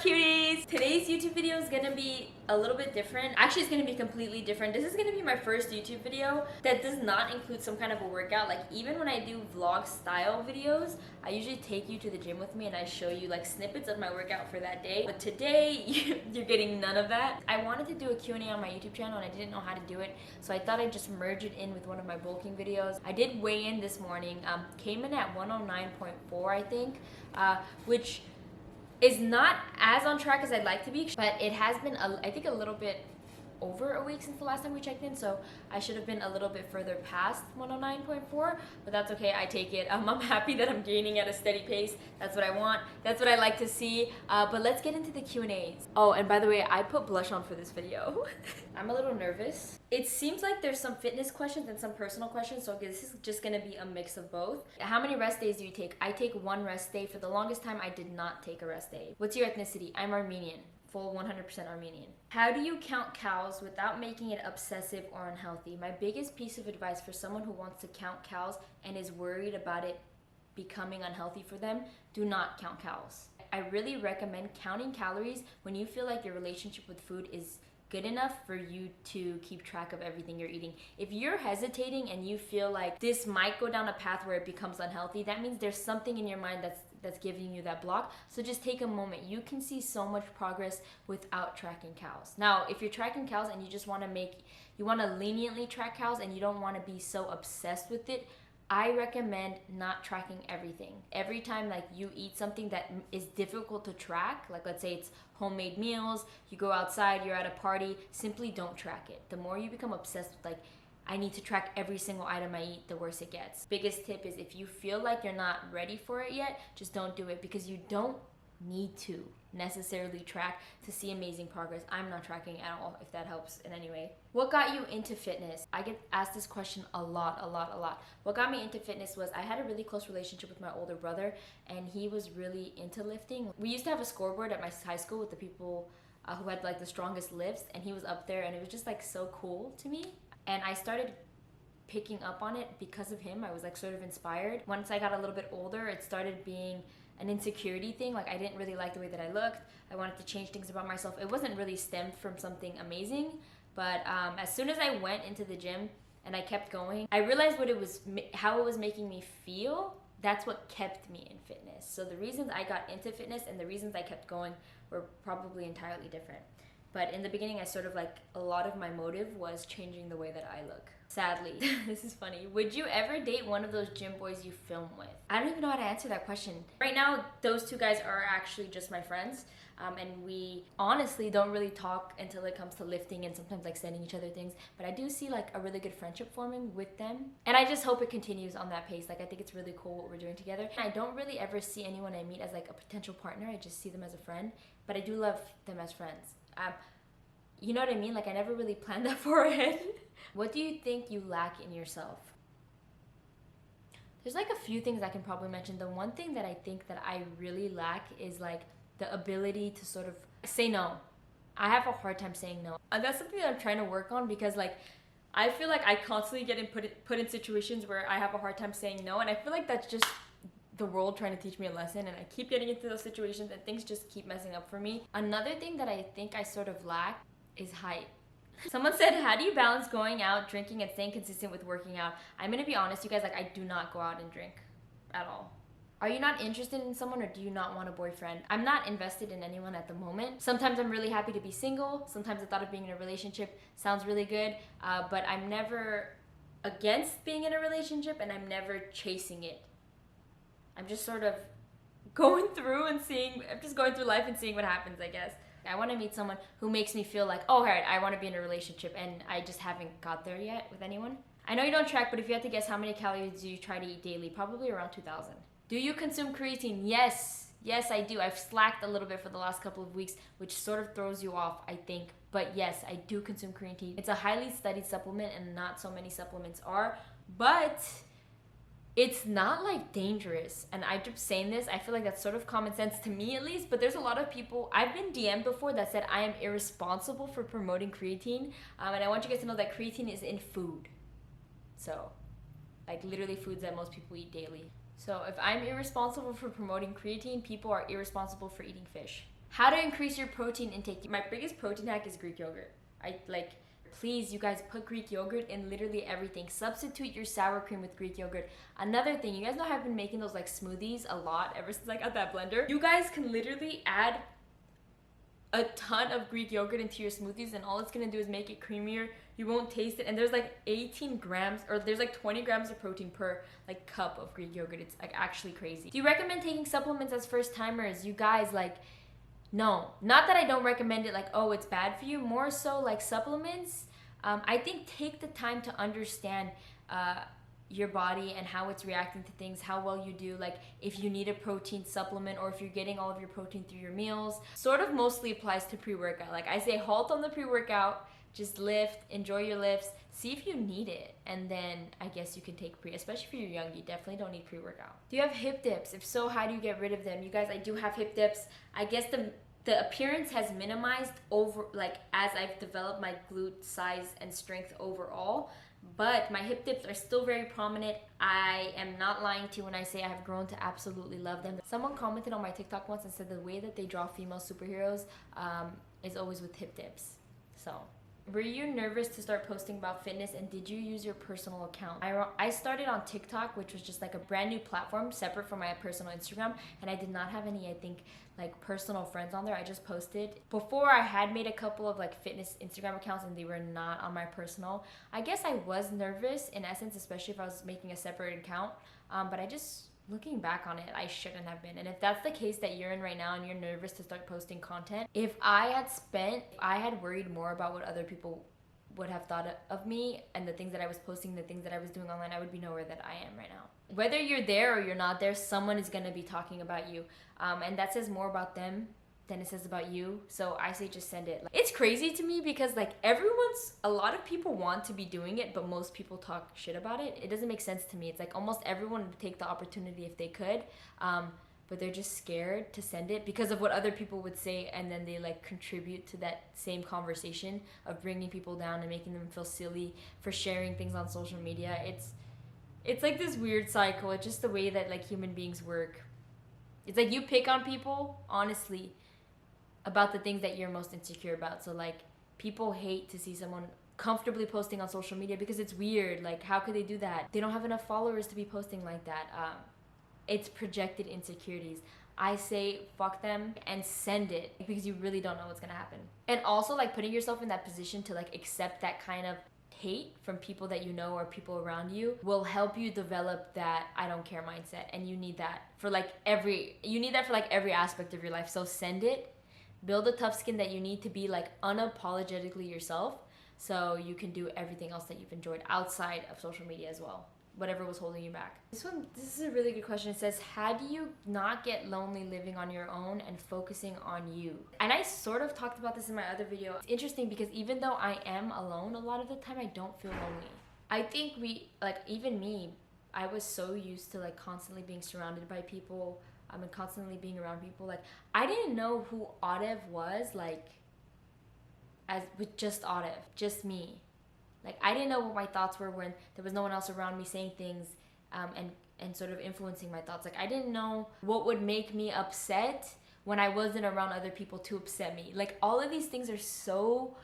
cuties! Today's YouTube video is gonna be a little bit different. Actually, it's gonna be completely different. This is gonna be my first YouTube video that does not include some kind of a workout. Like, even when I do vlog style videos, I usually take you to the gym with me and I show you like snippets of my workout for that day. But today, you're getting none of that. I wanted to do a Q&A on my YouTube channel and I didn't know how to do it, so I thought I'd just merge it in with one of my bulking videos. I did weigh in this morning, came in at 109.4, I think, which is not as on track as I'd like to be, but it has been, I think, a little bit over a week since the last time we checked in, so I should have been a little bit further past 109.4, but that's okay, I take it. I'm happy that I'm gaining at a steady pace. That's what I want, that's what I like to see. But let's get into the Q&As. Oh, and by the way, I put blush on for this video. I'm a little nervous. It seems like there's some fitness questions and some personal questions, so this is just gonna be a mix of both. How many rest days do you take? I take one rest day. For the longest time, I did not take a rest day. What's your ethnicity? I'm Armenian. Full 100% Armenian. How do you count cows without making it obsessive or unhealthy? My biggest piece of advice for someone who wants to count cows and is worried about it becoming unhealthy for them: do not count cows. I really recommend counting calories when you feel like your relationship with food is good enough for you to keep track of everything you're eating. If you're hesitating and you feel like this might go down a path where it becomes unhealthy, that means there's something in your mind that's giving you that block. So just take a moment. You can see so much progress without tracking cows. Now, if you're tracking cows and you just want to leniently track cows and you don't want to be so obsessed with it, I recommend not tracking everything. Every time like you eat something that is difficult to track, like let's say it's homemade meals, you go outside, you're at a party, simply don't track it. The more you become obsessed with like, I need to track every single item I eat, the worse it gets. Biggest tip is if you feel like you're not ready for it yet, just don't do it, because you don't need to necessarily track to see amazing progress. I'm not tracking at all, if that helps in any way. What got you into fitness? I get asked this question a lot. What got me into fitness was I had a really close relationship with my older brother, and he was really into lifting. We used to have a scoreboard at my high school with the people who had like the strongest lifts, and he was up there, and it was just like so cool to me. And I started picking up on it because of him. I was like sort of inspired. Once I got a little bit older, it started being an insecurity thing. Like, I didn't really like the way that I looked. I wanted to change things about myself. It wasn't really stemmed from something amazing, but as soon as I went into the gym and I kept going, I realized how it was making me feel. That's what kept me in fitness. So the reasons I got into fitness and the reasons I kept going were probably entirely different. But in the beginning, I sort of like, a lot of my motive was changing the way that I look. Sadly, this is funny. Would you ever date one of those gym boys you film with? I don't even know how to answer that question. Right now, those two guys are actually just my friends. And we honestly don't really talk until it comes to lifting and sometimes like sending each other things. But I do see like a really good friendship forming with them. And I just hope it continues on that pace. Like, I think it's really cool what we're doing together. I don't really ever see anyone I meet as like a potential partner. I just see them as a friend. But I do love them as friends. You know what I mean? Like, I never really planned that far ahead. What do you think you lack in yourself? There's like a few things I can probably mention. The one thing that I think that I really lack is like the ability to sort of say no. I have a hard time saying no. And that's something that I'm trying to work on, because like, I feel like I constantly get put in situations where I have a hard time saying no, and I feel like that's just the world trying to teach me a lesson, and I keep getting into those situations and things just keep messing up for me. Another thing that I think I sort of lack is height. Someone said, how do you balance going out, drinking, and staying consistent with working out? I'm gonna be honest, you guys, like, I do not go out and drink at all. Are you not interested in someone, or do you not want a boyfriend? I'm not invested in anyone at the moment. Sometimes I'm really happy to be single. Sometimes the thought of being in a relationship sounds really good, but I'm never against being in a relationship, and I'm never chasing it. I'm just sort of going through life and seeing what happens, I guess. I want to meet someone who makes me feel like, oh, alright, I want to be in a relationship, and I just haven't got there yet with anyone. I know you don't track, but if you had to guess, how many calories do you try to eat daily? Probably around 2,000. Do you consume creatine? Yes, I do. I've slacked a little bit for the last couple of weeks, which sort of throws you off, I think. But yes, I do consume creatine. It's a highly studied supplement, and not so many supplements are, but it's not like dangerous. And I'm just saying this, I feel like that's sort of common sense to me at least, but there's a lot of people, I've been DM'd before that said I am irresponsible for promoting creatine. And I want you guys to know that creatine is in food. So, like literally foods that most people eat daily. So if I'm irresponsible for promoting creatine, people are irresponsible for eating fish. How to increase your protein intake. My biggest protein hack is Greek yogurt. Please, you guys, put Greek yogurt in literally everything. Substitute your sour cream with Greek yogurt. Another thing, you guys know I've been making those like smoothies a lot ever since I got that blender. You guys can literally add a ton of Greek yogurt into your smoothies, and all it's gonna do is make it creamier. You won't taste it, and there's like 18 grams, or there's like 20 grams of protein per like cup of Greek yogurt. It's like actually crazy. Do you recommend taking supplements as first timers? You guys, like, no, not that I don't recommend it, like, oh, it's bad for you. More so like supplements, I think take the time to understand your body and how it's reacting to things, how well you do, like if you need a protein supplement or if you're getting all of your protein through your meals. Sort of mostly applies to pre-workout. Like I say, halt on the pre-workout, just lift, enjoy your lifts, see if you need it, and then I guess you can take pre, especially if you're young, you definitely don't need pre-workout. Do you have hip dips? If so, how do you get rid of them? You guys, I do have hip dips. I guess the appearance has minimized over, like, as I've developed my glute size and strength overall, but my hip dips are still very prominent. I am not lying to you when I say I have grown to absolutely love them. Someone commented on my TikTok once and said the way that they draw female superheroes is always with hip dips. So, were you nervous to start posting about fitness, and did you use your personal account? I started on TikTok, which was just like a brand new platform separate from my personal Instagram, and I did not have any, I think, like personal friends on there. I just posted. Before, I had made a couple of like fitness Instagram accounts, and they were not on my personal. I guess I was nervous in essence, especially if I was making a separate account, but I just, looking back on it, I shouldn't have been. And if that's the case that you're in right now and you're nervous to start posting content, if I had worried more about what other people would have thought of me and the things that I was posting, the things that I was doing online, I would be nowhere that I am right now. Whether you're there or you're not there, someone is gonna be talking about you. And that says more about them than it says about you. So I say just send it. It's crazy to me because like a lot of people want to be doing it, but most people talk shit about it. It doesn't make sense to me. It's like almost everyone would take the opportunity if they could, but they're just scared to send it because of what other people would say, and then they like contribute to that same conversation of bringing people down and making them feel silly for sharing things on social media. It's like this weird cycle. It's just the way that like human beings work. It's like you pick on people, honestly, about the things that you're most insecure about. So like people hate to see someone comfortably posting on social media because it's weird. Like how could they do that? They don't have enough followers to be posting like that. It's projected insecurities. I say fuck them and send it because you really don't know what's gonna happen. And also like putting yourself in that position to like accept that kind of hate from people that you know or people around you will help you develop that I don't care mindset. And you need that for like every aspect of your life. So send it. Build a tough skin that you need to be like unapologetically yourself, so you can do everything else that you've enjoyed outside of social media as well, whatever was holding you back. This is a really good question. It says, how do you not get lonely living on your own and focusing on you? And I sort of talked about this in my other video. It's interesting because even though I am alone a lot of the time, I don't feel lonely. I think even me, I was so used to like constantly being surrounded by people, and constantly being around people. Like I didn't know who Audef was, like as with just Audef, just me. Like I didn't know what my thoughts were when there was no one else around me saying things and sort of influencing my thoughts. Like I didn't know what would make me upset when I wasn't around other people to upset me. Like all of these things are so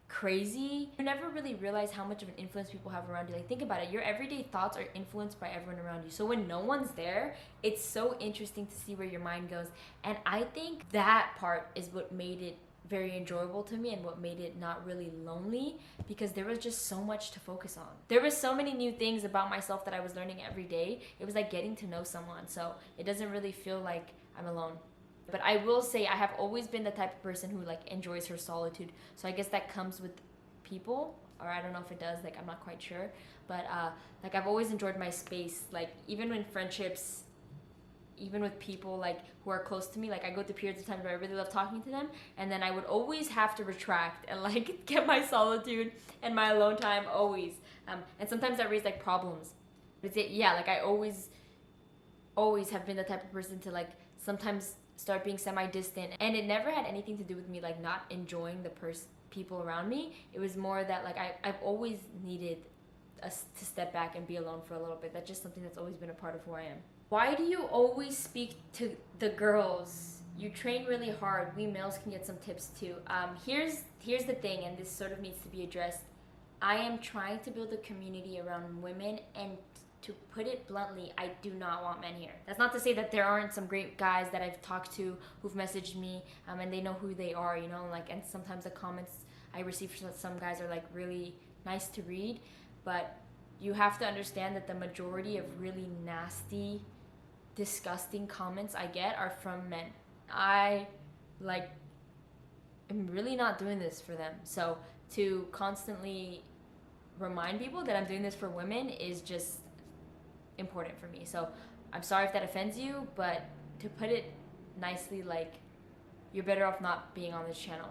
crazy. You never really realize how much of an influence people have around you. Like think about it, your everyday thoughts are influenced by everyone around you. So when no one's there, it's so interesting to see where your mind goes. And I think that part is what made it very enjoyable to me and what made it not really lonely, because there was just so much to focus on. There was so many new things about myself that I was learning every day. It was like getting to know someone, so it doesn't really feel like I'm alone. But I will say I have always been the type of person who like enjoys her solitude. So I guess that comes with people, or I don't know if it does, like I'm not quite sure. But like I've always enjoyed my space. Like even in friendships, even with people like who are close to me, like I go through periods of time where I really love talking to them, and then I would always have to retract and like get my solitude and my alone time always. And sometimes that raised like problems. But like I always have been the type of person to like sometimes start being semi-distant, and it never had anything to do with me like not enjoying the people around me. It was more that like I've always needed us to step back and be alone for a little bit. That's just something that's always been a part of who I am. Why do you always speak to the girls? you train really hard. We males can get some tips too. Here's the thing, and this sort of needs to be addressed. I am trying to build a community around women, and to put it bluntly, I do not want men here. That's not to say that there aren't some great guys that I've talked to who've messaged me, and they know who they are, you know, like, and sometimes the comments I receive from some guys are like really nice to read, but you have to understand that the majority of really nasty, disgusting comments I get are from men. I like am really not doing this for them. So to constantly remind people that I'm doing this for women is just important for me. So I'm sorry if that offends you, but to put it nicely, like, you're better off not being on this channel,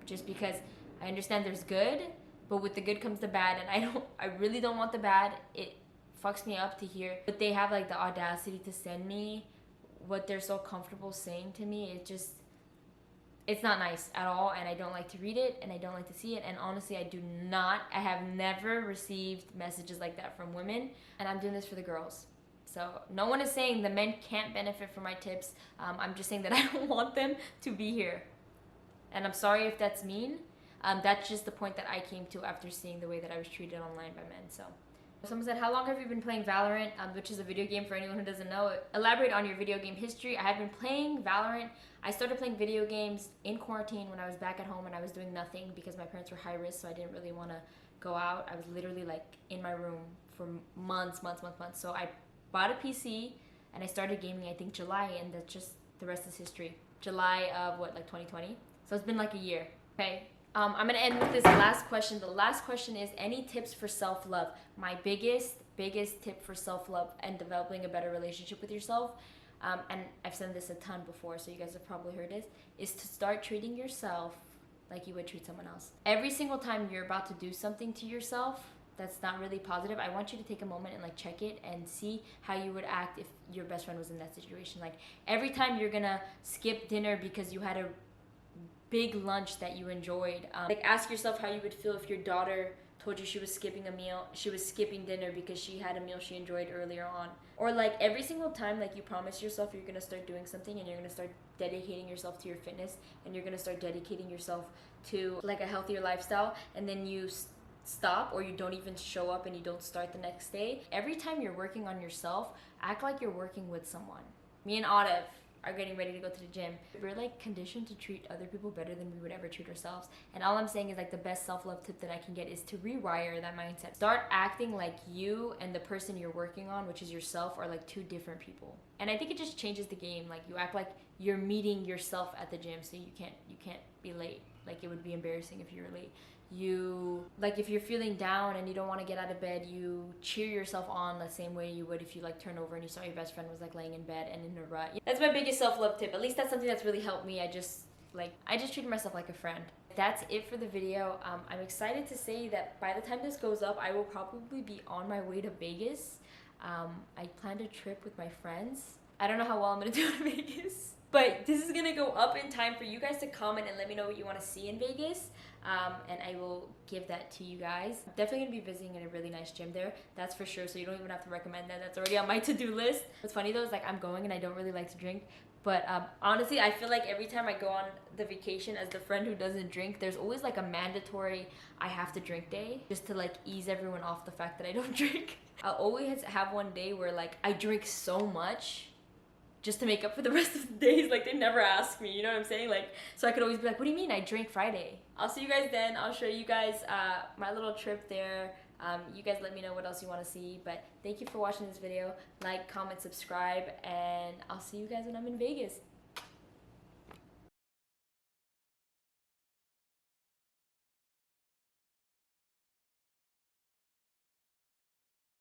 just because I understand there's good, but with the good comes the bad, and I really don't want the bad. It fucks me up to hear, but they have like the audacity to send me what they're so comfortable saying to me. It's not nice at all, and I don't like to read it, and I don't like to see it, and honestly, I have never received messages like that from women, and I'm doing this for the girls. So no one is saying the men can't benefit from my tips. I'm just saying that I don't want them to be here, and I'm sorry if that's mean. That's just the point that I came to after seeing the way that I was treated online by men. So someone said, how long have you been playing Valorant, which is a video game for anyone who doesn't know? Elaborate on your video game history. I have been playing Valorant. I started playing video games in quarantine when I was back at home and I was doing nothing because my parents were high risk, so I didn't really want to go out. I was literally like in my room for months. So I bought a PC and I started gaming, I think July, and that's just, the rest is history. July of what, like 2020? So it's been like a year. Okay. I'm going to end with this last question. The last question is, any tips for self-love? My biggest tip for self-love and developing a better relationship with yourself, and I've said this a ton before, so you guys have probably heard this, is to start treating yourself like you would treat someone else. Every single time you're about to do something to yourself that's not really positive, I want you to take a moment and like check it and see how you would act if your best friend was in that situation. Like every time you're gonna skip dinner because you had a big lunch that you enjoyed, like ask yourself how you would feel if your daughter told you she was skipping dinner because she had a meal she enjoyed earlier on. Or like every single time like you promise yourself you're gonna start doing something and you're gonna start dedicating yourself to your fitness and you're gonna start dedicating yourself to like a healthier lifestyle, and then you stop or you don't even show up and you don't start the next day. Every time you're working on yourself, act like you're working with someone. Me and Audif are getting ready to go to the gym. We're like conditioned to treat other people better than we would ever treat ourselves. And all I'm saying is like the best self-love tip that I can get is to rewire that mindset. Start acting like you and the person you're working on, which is yourself, are like two different people. And I think it just changes the game. Like you act like you're meeting yourself at the gym, so you can't be late. Like it would be embarrassing if you were late. You, like if you're feeling down and you don't want to get out of bed, you cheer yourself on the same way you would if you like turn over and you saw your best friend was like laying in bed and in a rut. That's my biggest self-love tip. At least that's something that's really helped me. I just treated myself like a friend. That's it for the video. I'm excited to say that by the time this goes up, I will probably be on my way to Vegas. I planned a trip with my friends. I don't know how well I'm gonna do in Vegas, but this is gonna go up in time for you guys to comment and let me know what you want to see in Vegas. And I will give that to you guys. I'm definitely gonna be visiting in a really nice gym there, that's for sure, so you don't even have to recommend that. That's already on my to-do list. What's funny though is like I'm going and I don't really like to drink, but honestly I feel like every time I go on the vacation as the friend who doesn't drink, there's always like a mandatory I have to drink day, just to like ease everyone off the fact that I don't drink. I'll always have one day where like I drink so much just to make up for the rest of the days. Like they never ask me, you know what I'm saying? Like, so I could always be like, what do you mean I drank Friday? I'll see you guys then. I'll show you guys my little trip there. You guys let me know what else you want to see, but thank you for watching this video. Like, comment, subscribe, and I'll see you guys when I'm in Vegas.